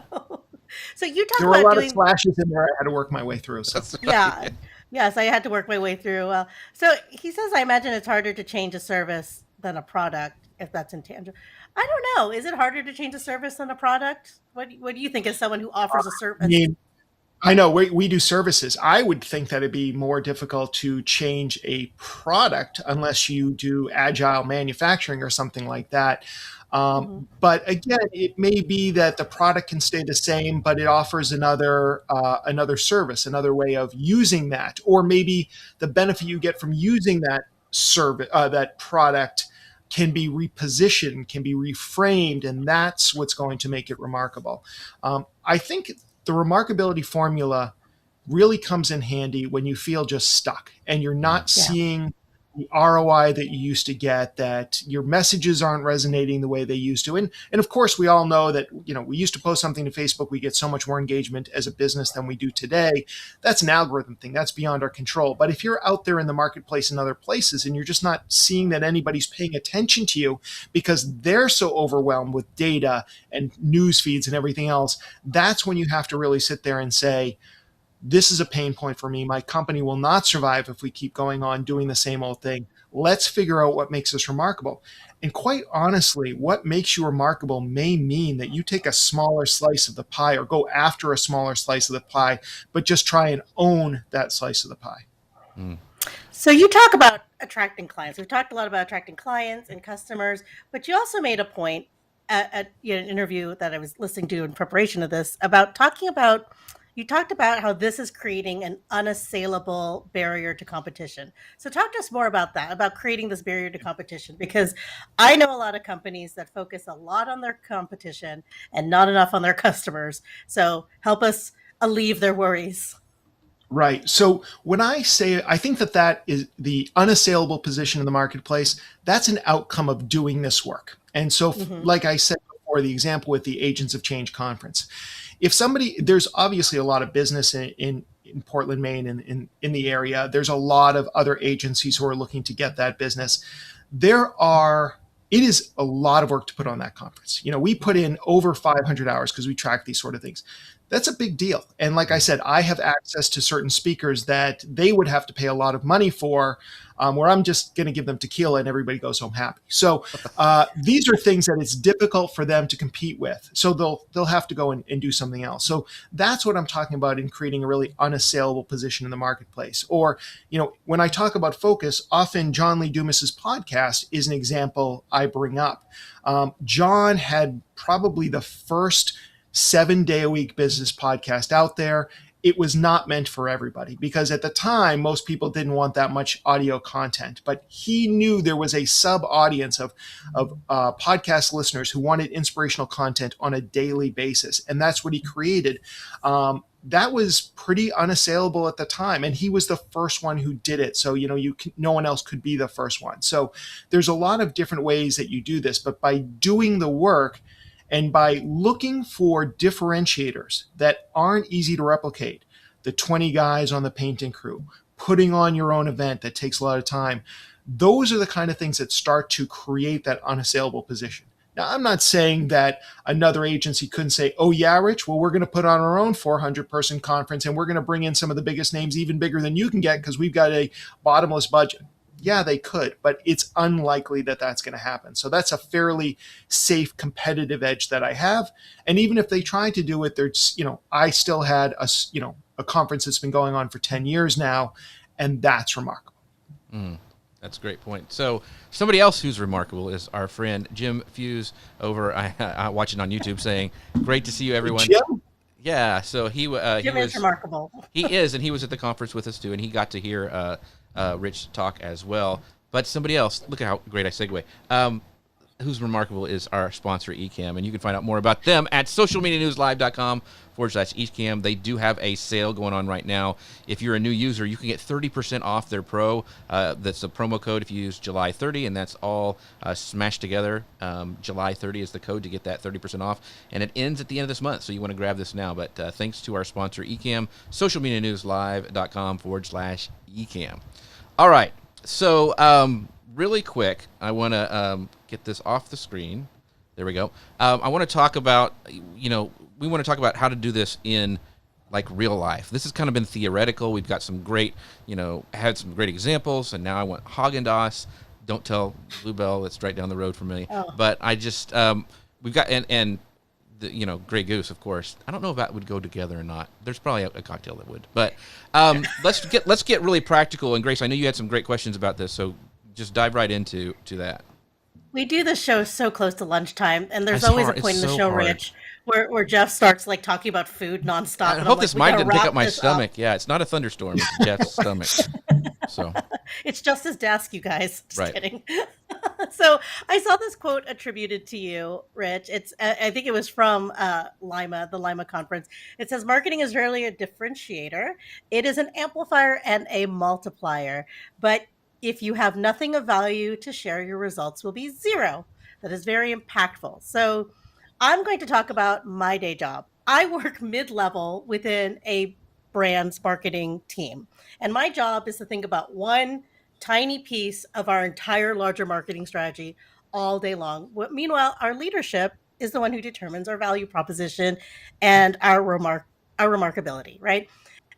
S2: So you talk
S3: there were
S2: about
S3: a lot
S2: doing
S3: of slashes in there I had to work my way through. So.
S2: Yeah. Yes, I had to work my way through. So he says, I imagine it's harder to change a service than a product if that's intangible. I don't know. Is it harder to change a service than a product? What do you think as someone who offers a service?
S3: I know we do services. I would think that it'd be more difficult to change a product unless you do agile manufacturing or something like that. But again, it may be that the product can stay the same, but it offers another service, another way of using that, or maybe the benefit you get from using that service, that product, can be repositioned, can be reframed, and that's what's going to make it remarkable. I think the remarkability formula really comes in handy when you feel just stuck and you're not seeing the ROI that you used to get, that your messages aren't resonating the way they used to. And of course, we all know that, we used to post something to Facebook, we get so much more engagement as a business than we do today. That's an algorithm thing. That's beyond our control. But if you're out there in the marketplace and other places and you're just not seeing that anybody's paying attention to you because they're so overwhelmed with data and news feeds and everything else, that's when you have to really sit there and say, this is a pain point for me. My company will not survive if we keep going on doing the same old thing. Let's figure out what makes us remarkable. And quite honestly, what makes you remarkable may mean that you take a smaller slice of the pie or go after a smaller slice of the pie, but just try and own that slice of the pie.
S2: So you talk about attracting clients. We've talked a lot about attracting clients and customers, but you also made a point at an interview that I was listening to in preparation of this you talked about how this is creating an unassailable barrier to competition. So talk to us more about that, about creating this barrier to competition, because I know a lot of companies that focus a lot on their competition and not enough on their customers. So help us alleviate their worries.
S3: Right. So when I say, I think that is the unassailable position in the marketplace, that's an outcome of doing this work. And so, like I said before, the example with the Agents of Change conference, there's obviously a lot of business in Portland, Maine, and in the area. There's a lot of other agencies who are looking to get that business. It is a lot of work to put on that conference. We put in over 500 hours because we track these sort of things. That's a big deal. And like I said, I have access to certain speakers that they would have to pay a lot of money for where I'm just going to give them tequila and everybody goes home happy. So these are things that it's difficult for them to compete with. So they'll have to go and do something else. So that's what I'm talking about in creating a really unassailable position in the marketplace. Or, when I talk about focus, often John Lee Dumas's podcast is an example I bring up. John had probably the first 7-day-a-week business podcast out there. It was not meant for everybody because at the time, most people didn't want that much audio content, but he knew there was a sub audience of podcast listeners who wanted inspirational content on a daily basis. And that's what he created. That was pretty unassailable at the time. And he was the first one who did it. So, no one else could be the first one. So there's a lot of different ways that you do this, but by doing the work, and by looking for differentiators that aren't easy to replicate, the 20 guys on the painting crew, putting on your own event that takes a lot of time, those are the kind of things that start to create that unassailable position. Now, I'm not saying that another agency couldn't say, oh, yeah, Rich, well, we're going to put on our own 400-person conference and we're going to bring in some of the biggest names, even bigger than you can get because we've got a bottomless budget. Yeah, they could, but it's unlikely that that's going to happen. So that's a fairly safe competitive edge that I have. And even if they try to do it, there's, I still had a conference that's been going on for 10 years now, and that's remarkable.
S1: That's a great point. So somebody else who's remarkable is our friend Jim Fuse over, I watch it on YouTube, saying, great to see you, everyone.
S3: Jim?
S1: Yeah, so Jim
S2: is remarkable.
S1: He is, and he was at the conference with us too, and he got to hear Rich talk as well. But somebody else, look at how great I segue, who's remarkable is our sponsor, Ecamm, and you can find out more about them at socialmedianewslive.com/Ecamm. They do have a sale going on right now. If you're a new user, you can get 30% off their Pro. That's a promo code if you use July 30, and that's all smashed together. July 30 is the code to get that 30% off, and it ends at the end of this month, so you want to grab this now. But thanks to our sponsor, Ecamm, socialmedianewslive.com/Ecamm. All right, so really quick, I want to get this off the screen. There we go. I want to talk about, we want to talk about how to do this in like real life. This has kind of been theoretical. We've got some great, had some great examples, and now I want Haagen-Dazs. Don't tell Bluebell, that's right down the road from me. Oh. But I just, we've got, and the, Grey Goose, of course. I don't know if that would go together or not. There's probably a cocktail that would. But let's get really practical. And Grace, I know you had some great questions about this, so just dive right into that.
S2: We do the show so close to lunchtime, and there's always a point in the show, Rich, where Jeff starts like talking about food nonstop.
S1: I hope this mic didn't pick up my stomach. Yeah, it's not a thunderstorm; it's Jeff's stomach. So
S2: it's just his desk, you guys. Just
S1: right.
S2: Kidding. So I saw this quote attributed to you, Rich. It's I think it was from the Lima conference. It says, "Marketing is rarely a differentiator; it is an amplifier and a multiplier. But if you have nothing of value to share, your results will be zero." That is very impactful. So I'm going to talk about my day job. I work mid-level within a brand's marketing team. And my job is to think about one tiny piece of our entire larger marketing strategy all day long. Meanwhile, our leadership is the one who determines our value proposition and our remarkability, right?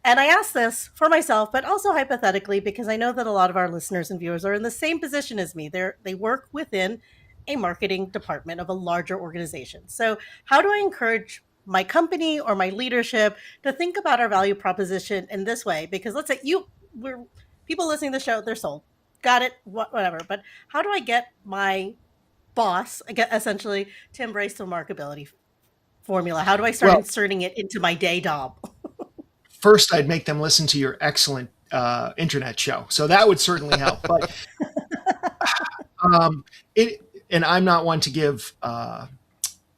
S2: And I ask this for myself, but also hypothetically, because I know that a lot of our listeners and viewers are in the same position as me. They work within a marketing department of a larger organization. So how do I encourage my company or my leadership to think about our value proposition in this way? Because let's say people listening to the show, they're sold. Got it, whatever. But how do I get my boss, essentially, to embrace the remarkability formula? How do I start inserting it into my day job?
S3: First, I'd make them listen to your excellent internet show. So that would certainly help. But and I'm not one to give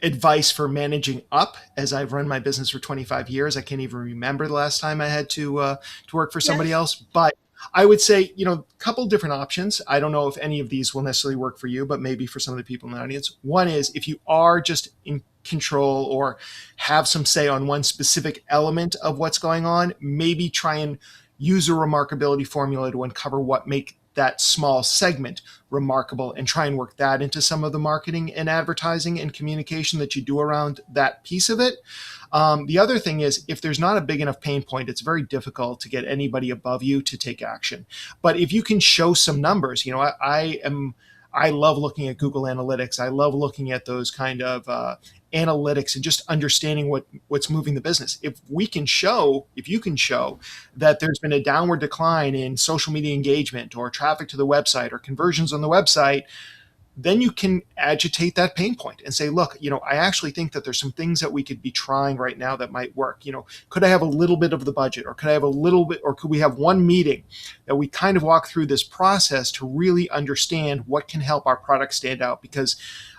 S3: advice for managing up, as I've run my business for 25 years. I can't even remember the last time I had to work for somebody else. But I would say, a couple different options. I don't know if any of these will necessarily work for you, but maybe for some of the people in the audience. One is if you are just in control or have some say on one specific element of what's going on, maybe try and use a remarkability formula to uncover what make that small segment remarkable and try and work that into some of the marketing and advertising and communication that you do around that piece of it. The other thing is, if there's not a big enough pain point, it's very difficult to get anybody above you to take action. But if you can show some numbers, I love looking at Google Analytics. I love looking at those kind of analytics and just understanding what's moving the business. If you can show that there's been a downward decline in social media engagement or traffic to the website or conversions on the website, then you can agitate that pain point and say, look, I actually think that there's some things that we could be trying right now that might work. Could I have a little bit of the budget, or could I have a little bit, or could we have one meeting that we kind of walk through this process to really understand what can help our product stand out? Because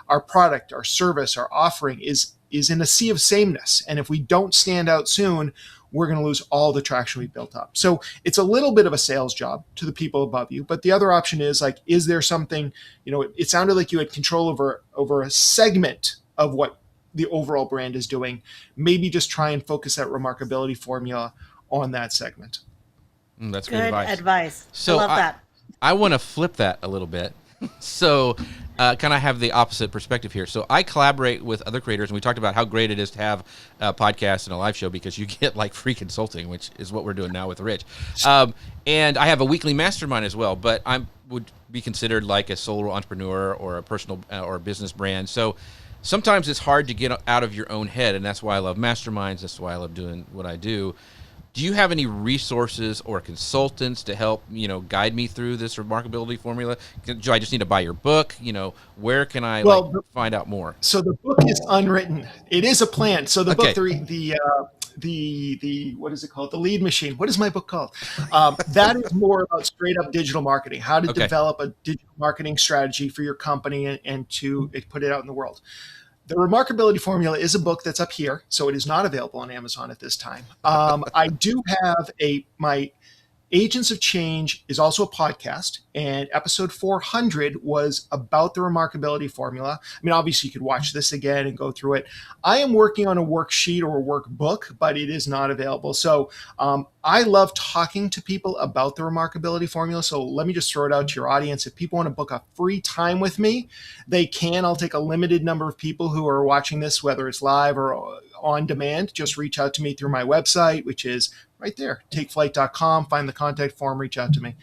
S3: our product, our service, our offering is in a sea of sameness. And if we don't stand out soon, we're going to lose all the traction we built up. So it's a little bit of a sales job to the people above you. But the other option is, like, is there something, it sounded like you had control over a segment of what the overall brand is doing. Maybe just try and focus that remarkability formula on that segment.
S1: That's
S2: good
S1: great
S2: advice.
S1: So
S2: I love that.
S1: I want to flip that a little bit. So kind of have the opposite perspective here. So I collaborate with other creators, and we talked about how great it is to have a podcast and a live show because you get like free consulting, which is what we're doing now with Rich. And I have a weekly mastermind as well, but I would be considered like a solo entrepreneur or a personal or business brand. So sometimes it's hard to get out of your own head, and that's why I love masterminds. That's why I love doing what I do. Do you have any resources or consultants to help, guide me through this remarkability formula? Do I just need to buy your book? Where can I find out more?
S3: So the book is unwritten. It is a plan. So the book, the what is it called? The Lead Machine. What is my book called? That is more about straight up digital marketing, how to develop a digital marketing strategy for your company and to put it out in the world. The Remarkability Formula is a book that's up here, so it is not available on Amazon at this time. I do have my Agents of Change is also a podcast, and episode 400 was about the Remarkability Formula. I mean, obviously you could watch this again and go through it. I am working on a worksheet or a workbook, but it is not available. So I love talking to people about the Remarkability Formula. So let me just throw it out to your audience. If people want to book a free time with me, they can. I'll take a limited number of people who are watching this, whether it's live or on demand. Just reach out to me through my website, which is right there, takeflight.com. Find the contact form, reach out to me.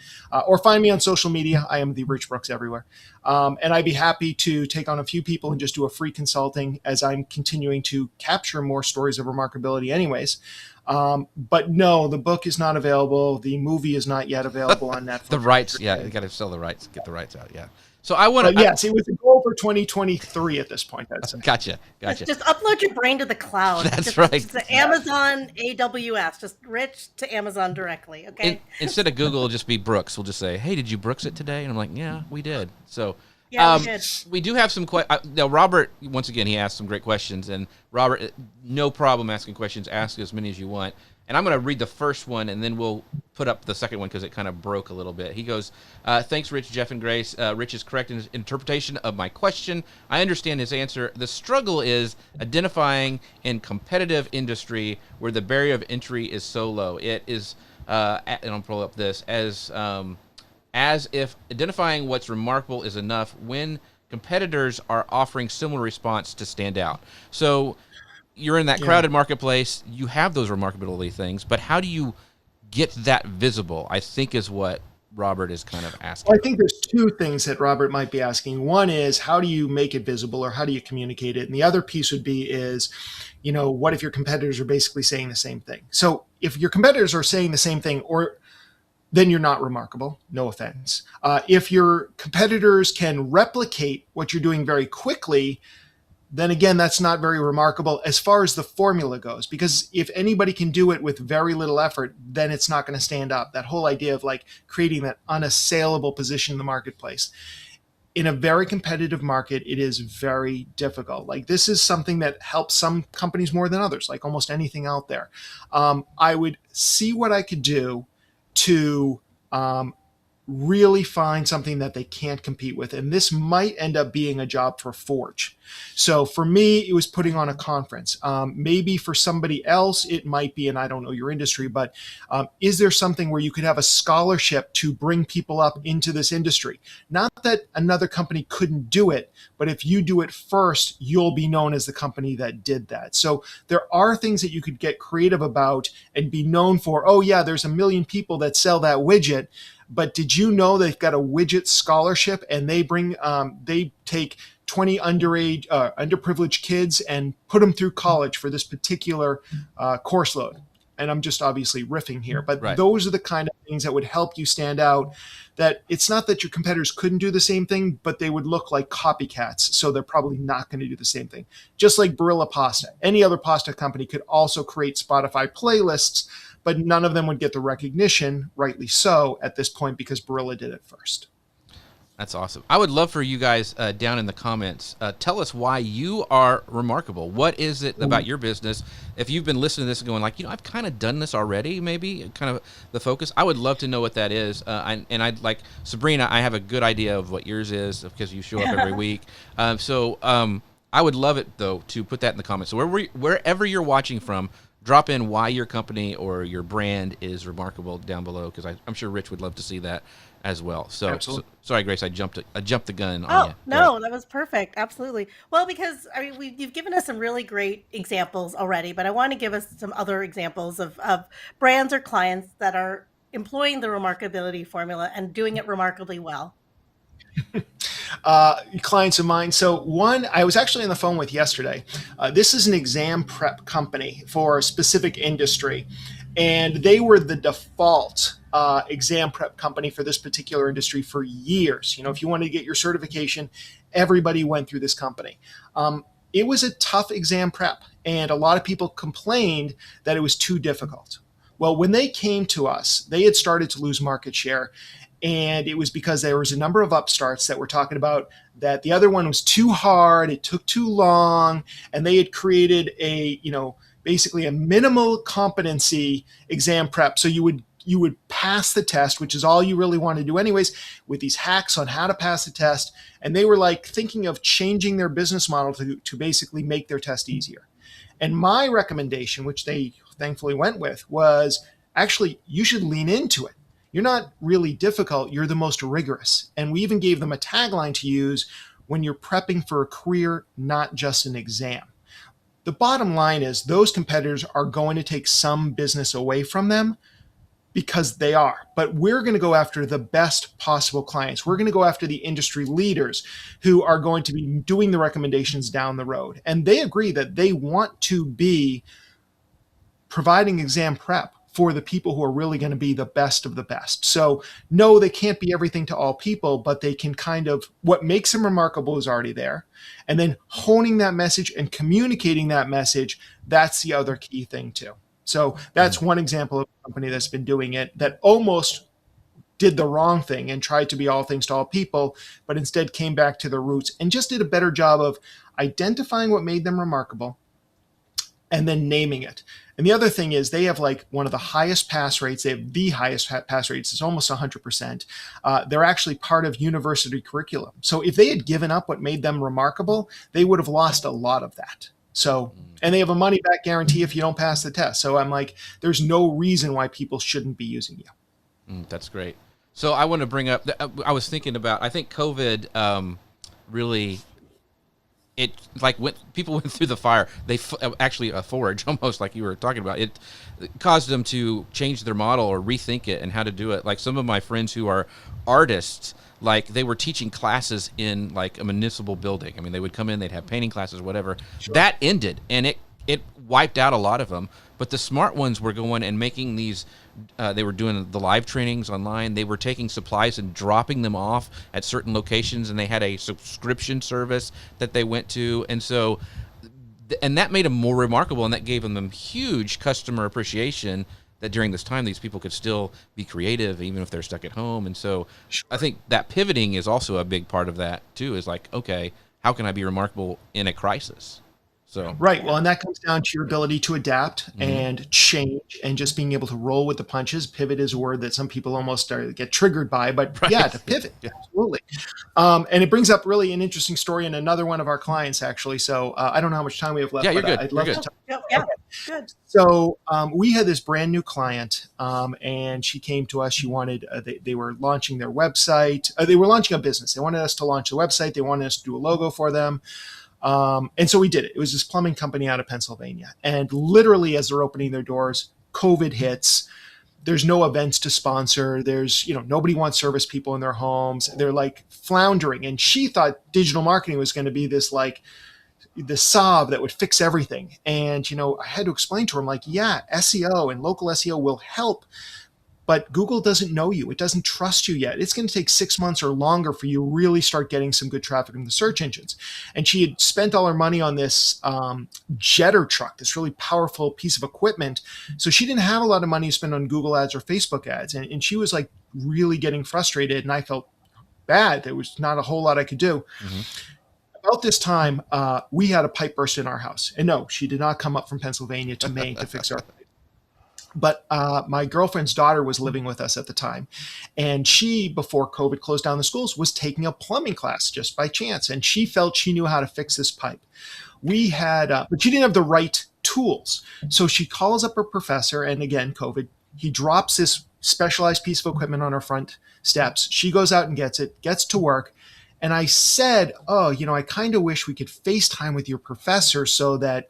S3: Or find me on social media. I am the Rich Brooks everywhere. And I'd be happy to take on a few people and just do a free consulting as I'm continuing to capture more stories of remarkability anyways. But no, the book is not available. The movie is not yet available on Netflix.
S1: The rights, you got to sell the rights, get the rights out, So I want to.
S3: Yes, it was a goal for 2023 at this point. That's
S1: Gotcha.
S2: Just upload your brain to the cloud.
S1: That's right.
S2: Just to Amazon AWS. Just Rich to Amazon directly. Okay.
S1: Instead of Google, it'll just be Brooks. We'll just say, "Hey, did you Brooks it today?" And I'm like, "Yeah, we did." So.
S2: Yeah, we did.
S1: We do have some questions. Now, Robert, once again, he asked some great questions. And Robert, no problem asking questions. Ask as many as you want. And I'm going to read the first one, and then we'll put up the second one because it kind of broke a little bit. He goes, thanks, Rich, Jeff, and Grace. Rich is correct in his interpretation of my question. I understand his answer. The struggle is identifying in competitive industry where the barrier of entry is so low. It is, and I'll pull up this, as if identifying what's remarkable is enough when competitors are offering similar response to stand out. So you're in that crowded marketplace, you have those remarkability things, but how do you get that visible, I think is what Robert is kind of asking.
S3: Well, I think there's two things that Robert might be asking. One is, how do you make it visible, or how do you communicate it? And the other piece would be is, what if your competitors are basically saying the same thing? So if your competitors are saying the same thing, then you're not remarkable. No offense. If your competitors can replicate what you're doing very quickly, then again, that's not very remarkable as far as the formula goes. Because if anybody can do it with very little effort, then it's not going to stand up. That whole idea of like creating that unassailable position in the marketplace. In a very competitive market, it is very difficult. Like, this is something that helps some companies more than others, like almost anything out there. I would see what I could do to really find something that they can't compete with. And this might end up being a job for Forge. So for me, it was putting on a conference. Maybe for somebody else, it might be, and I don't know your industry, but is there something where you could have a scholarship to bring people up into this industry? Not that another company couldn't do it, but if you do it first, you'll be known as the company that did that. So there are things that you could get creative about and be known for. Oh yeah, there's a million people that sell that widget. But did you know they've got a widget scholarship, and they take 20 underprivileged kids and put them through college for this particular course load? And I'm just obviously riffing here, but
S1: Right.
S3: Those are the kind of things that would help you stand out. That it's not that your competitors couldn't do the same thing, but they would look like copycats. So they're probably not going to do the same thing. Just like Barilla Pasta. Any other pasta company could also create Spotify playlists, but none of them would get the recognition, rightly so, at this point because Barilla did it first.
S1: That's awesome. I would love for you guys down in the comments, tell us why you are remarkable. What is it about your business? If you've been listening to this and going like, I've kind of done this already, maybe kind of the focus. I would love to know what that is. And I'd like, Sabrina, I have a good idea of what yours is because you show up every week. So I would love it, though, to put that in the comments. So wherever you're watching from, drop in why your company or your brand is remarkable down below, because I'm sure Rich would love to see that as well. So sorry, Grace, I jumped the gun on you.
S2: No, that was perfect. Absolutely. Well, because you've given us some really great examples already, but I want to give us some other examples of brands or clients that are employing the remarkability formula and doing it remarkably well.
S3: Clients of mine. So one I was actually on the phone with yesterday. This is an exam prep company for a specific industry, and they were the default exam prep company for this particular industry for years. If you wanted to get your certification, everybody went through this company. It was a tough exam prep, and a lot of people complained that it was too difficult. Well, when they came to us, they had started to lose market share. And it was because there was a number of upstarts that were talking about that the other one was too hard, it took too long, and they had created basically a minimal competency exam prep. So you would pass the test, which is all you really want to do anyways, with these hacks on how to pass the test. And they were like thinking of changing their business model to basically make their test easier. And my recommendation, which they thankfully went with, was actually you should lean into it. You're not really difficult. You're the most rigorous. And we even gave them a tagline to use when you're prepping for a career, not just an exam. The bottom line is those competitors are going to take some business away from them because they are. But we're going to go after the best possible clients. We're going to go after the industry leaders who are going to be doing the recommendations down the road. And they agree that they want to be providing exam prep for the people who are really going to be the best of the best. So no, they can't be everything to all people, but they can what makes them remarkable is already there. And then honing that message and communicating that message, that's the other key thing too. So that's one example of a company that's been doing it that almost did the wrong thing and tried to be all things to all people, but instead came back to their roots and just did a better job of identifying what made them remarkable and then naming it. And the other thing is they have one of the highest pass rates. They have the highest pass rates. It's almost 100%. They're actually part of university curriculum. So if they had given up what made them remarkable, they would have lost a lot of that. So, and they have a money back guarantee if you don't pass the test. So I'm like, there's no reason why people shouldn't be using you.
S1: That's great. So I want to bring up, I was thinking about, I think COVID really, people went through the fire. They actually a forge, almost like you were talking about. It caused them to change their model or rethink it and how to do it. Like some of my friends who are artists, they were teaching classes in a municipal building. I mean, they would come in, they'd have painting classes, whatever. Sure. That ended, and it wiped out a lot of them. But the smart ones were going and making these, they were doing the live trainings online. They were taking supplies and dropping them off at certain locations, and they had a subscription service that they went to. And so, and that made them more remarkable, and that gave them huge customer appreciation that during this time, these people could still be creative, even if they're stuck at home. And so I think that pivoting is also a big part of that, too, is okay, how can I be remarkable in a crisis? So
S3: Right. Well, and that comes down to your ability to adapt and change and just being able to roll with the punches. Pivot is a word that some people almost get triggered by, but yeah, to pivot.
S1: Yeah.
S3: Absolutely. And it brings up really an interesting story in another one of our clients, actually. So I don't know how much time we have left,
S1: Yeah, you're
S3: but
S1: good.
S3: I'd
S1: You're
S3: love
S1: good.
S3: to talk.
S2: Yeah, good.
S3: So we had this brand new client, and she came to us. She wanted they were launching their website. They were launching a business. They wanted us to launch a website. They wanted us to do a logo for them. And so we did it. It was this plumbing company out of Pennsylvania. And literally, as they're opening their doors, COVID hits. There's no events to sponsor. There's, nobody wants service people in their homes. They're like floundering. And she thought digital marketing was going to be this like the salve that would fix everything. And, I had to explain to her, I'm like, yeah, SEO and local SEO will help. But Google doesn't know you. It doesn't trust you yet. It's going to take 6 months or longer for you to really start getting some good traffic from the search engines. And she had spent all her money on this jetter truck, this really powerful piece of equipment. So she didn't have a lot of money to spend on Google ads or Facebook ads. And she was like really getting frustrated. And I felt bad. There was not a whole lot I could do. About this time, we had a pipe burst in our house. And no, she did not come up from Pennsylvania to Maine to fix our pipe. But my girlfriend's daughter was living with us at the time. And she, before COVID closed down the schools, was taking a plumbing class just by chance. And she felt she knew how to fix this pipe. We had, but she didn't have the right tools. So she calls up her professor. And again, COVID, he drops this specialized piece of equipment on her front steps. She goes out and gets it, gets to work. And I said, I kind of wish we could FaceTime with your professor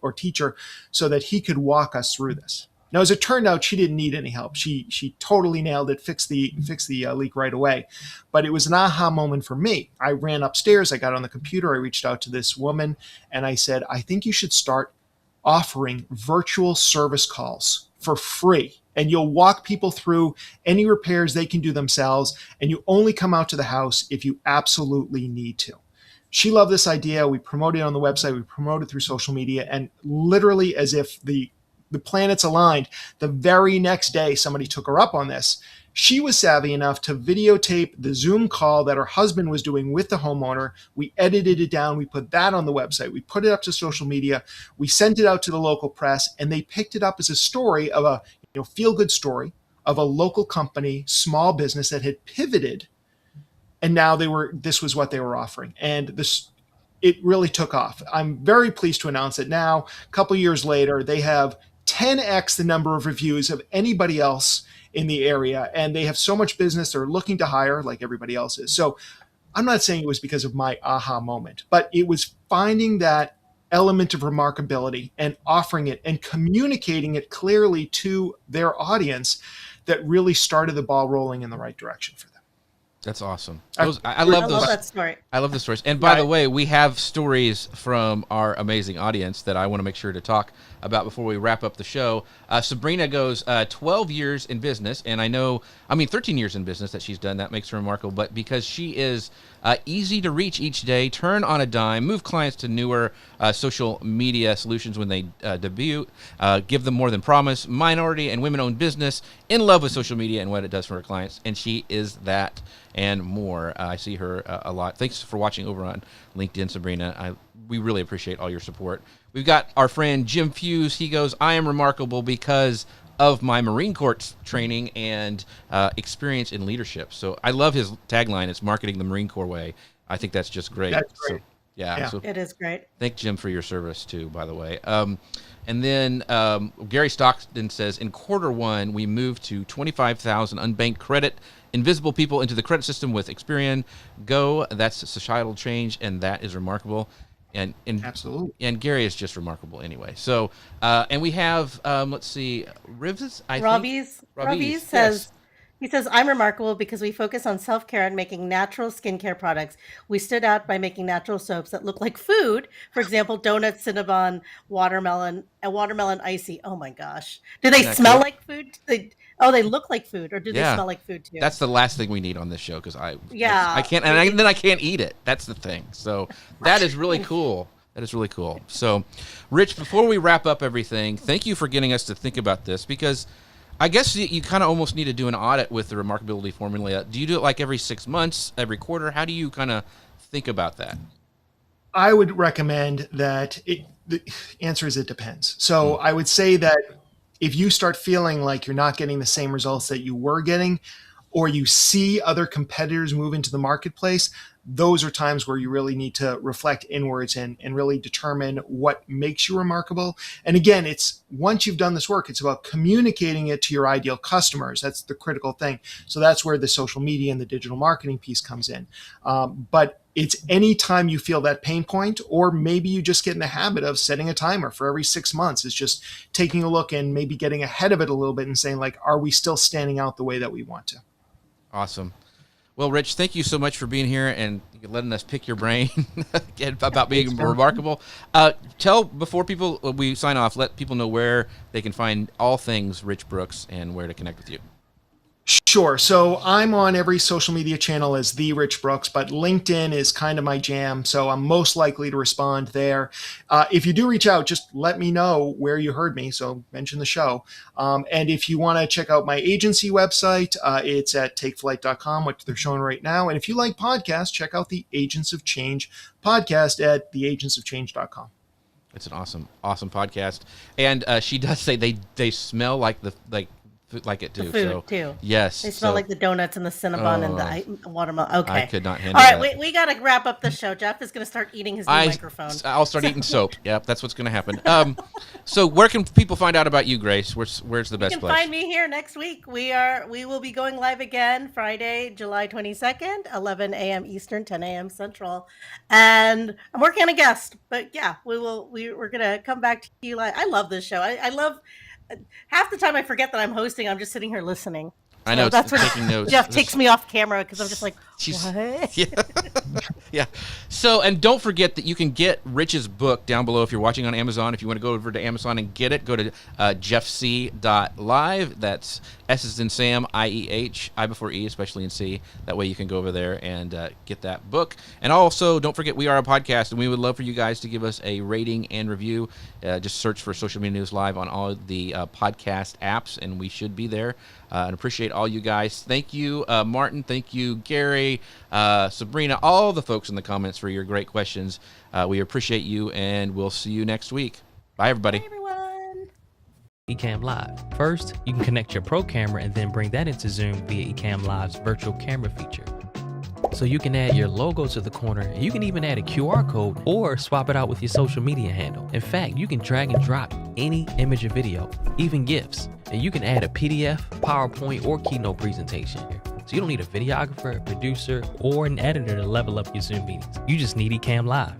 S3: or teacher so that he could walk us through this. Now, as it turned out, she didn't need any help. She totally nailed it, fixed the leak right away. But it was an aha moment for me. I ran upstairs. I got on the computer. I reached out to this woman, and I said, I think you should start offering virtual service calls for free. And you'll walk people through any repairs they can do themselves. And you only come out to the house if you absolutely need to. She loved this idea. We promoted it on the website. We promoted it through social media. And literally as if the planets aligned, the very next day, somebody took her up on this. She was savvy enough to videotape the Zoom call that her husband was doing with the homeowner. We edited it down. We put that on the website. We put it up to social media. We sent it out to the local press, and they picked it up as a story of a feel-good story of a local company, small business that had pivoted, and now this was what they were offering. And it really took off. I'm very pleased to announce that now, a couple years later, they have 10x the number of reviews of anybody else in the area. And they have so much business. They're looking to hire like everybody else is. So I'm not saying it was because of my aha moment, but it was finding that element of remarkability and offering it and communicating it clearly to their audience that really started the ball rolling in the right direction for them.
S1: That's awesome. I love those.
S2: That story.
S1: I love the stories. And by the way, we have stories from our amazing audience that I want to make sure to talk about before we wrap up the show. Sabrina goes 12 years in business, and 13 years in business that she's done. That makes her remarkable. But because she is easy to reach each day, turn on a dime, move clients to newer social media solutions when they debut, give them more than promise, minority and women-owned business, in love with social media and what it does for her clients. And she is that and more. I see her a lot. Thanks for watching over on LinkedIn, Sabrina. We really appreciate all your support. We've got our friend Jim Fuse. He goes, I am remarkable because of my Marine Corps training and experience in leadership. So I love his tagline. It's marketing the Marine Corps way. I think that's just great.
S3: That's great.
S1: So
S2: It is great.
S1: thank Jim for your service too, by the way. And then Gary Stockton says, in Q1, we moved to 25,000 unbanked credit, invisible people into the credit system with Experian Go. That's a societal change, and that is remarkable. And
S3: Absolutely.
S1: And Gary is just remarkable anyway. So, and we have, let's see, Rivs,
S2: Robbie's says, he says, I'm remarkable because we focus on self-care and making natural skincare products. We stood out by making natural soaps that look like food. For example, donuts, Cinnabon, watermelon, and watermelon icy. Oh my gosh. Do they smell like food? They look like food, or do they smell like food too?
S1: That's the last thing we need on this show because I can't, then I can't eat it. That's the thing. So that is really cool. That is really cool. So, Rich, before we wrap up everything, thank you for getting us to think about this because I guess you kind of almost need to do an audit with the Remarkability Formula. Do you do it like every 6 months, every quarter? How do you kind of think about that?
S3: I would recommend that the answer is it depends. So I would say that if you start feeling like you're not getting the same results that you were getting, or you see other competitors move into the marketplace, those are times where you really need to reflect inwards and really determine what makes you remarkable. And again, it's once you've done this work, it's about communicating it to your ideal customers. That's the critical thing. So that's where the social media and the digital marketing piece comes in. But it's any time you feel that pain point, or maybe you just get in the habit of setting a timer for every 6 months. It's just taking a look and maybe getting ahead of it a little bit and saying, like, are we still standing out the way that we want to?
S1: Awesome. Well, Rich, thank you so much for being here and letting us pick your brain about being remarkable. Tell, before we sign off, let people know where they can find all things Rich Brooks and where to connect with you.
S3: Sure. So I'm on every social media channel as The Rich Brooks, but LinkedIn is kind of my jam. So I'm most likely to respond there. If you do reach out, just let me know where you heard me. So mention the show. And if you want to check out my agency website, it's at takeflight.com, which they're showing right now. And if you like podcasts, check out the Agents of Change podcast at theagentsofchange.com.
S1: It's an awesome podcast. And she does say they smell like like it too.
S2: The food
S1: so,
S2: too.
S1: Yes.
S2: They smell like the donuts and the Cinnabon and the watermelon. Okay.
S1: I could not handle
S2: All
S1: that.
S2: right, we got to wrap up the show. Jeff is going to start eating his new microphone.
S1: I'll start eating soap. Yep, that's what's going to happen. So where can people find out about you, Grace? Where's the best
S2: You can
S1: place?
S2: find me here next week. We will be going live again Friday, July 22nd, 11 a.m. Eastern, 10 a.m. Central. And I'm working on a guest, but yeah, we're going to come back to you live. I love this show. I love half the time I forget that I'm hosting. I'm just sitting here listening.
S1: I know.
S2: That's when
S1: taking notes.
S2: Jeff takes me off camera because I'm just like, what?
S1: Yeah. Yeah. So, and don't forget that you can get Rich's book down below if you're watching on Amazon. If you want to go over to Amazon and get it, go to jeffc.live. That's S as in Sam, I-E-H, I before E, especially in C. That way you can go over there and get that book. And also, don't forget, we are a podcast, and we would love for you guys to give us a rating and review. Just search for Social Media News Live on all the podcast apps, and we should be there. And appreciate all you guys. Thank you, Martin. Thank you, Gary, Sabrina, all the folks in the comments for your great questions. We appreciate you, and we'll see you next week. Bye, everybody.
S2: Bye, everyone.
S4: Ecamm Live. First, you can connect your pro camera and then bring that into Zoom via Ecamm Live's virtual camera feature. So you can add your logo to the corner, and you can even add a QR code or swap it out with your social media handle. In fact, you can drag and drop any image or video, even GIFs. And you can add a PDF, PowerPoint, or Keynote presentation here. So you don't need a videographer, a producer, or an editor to level up your Zoom meetings. You just need Ecamm Live.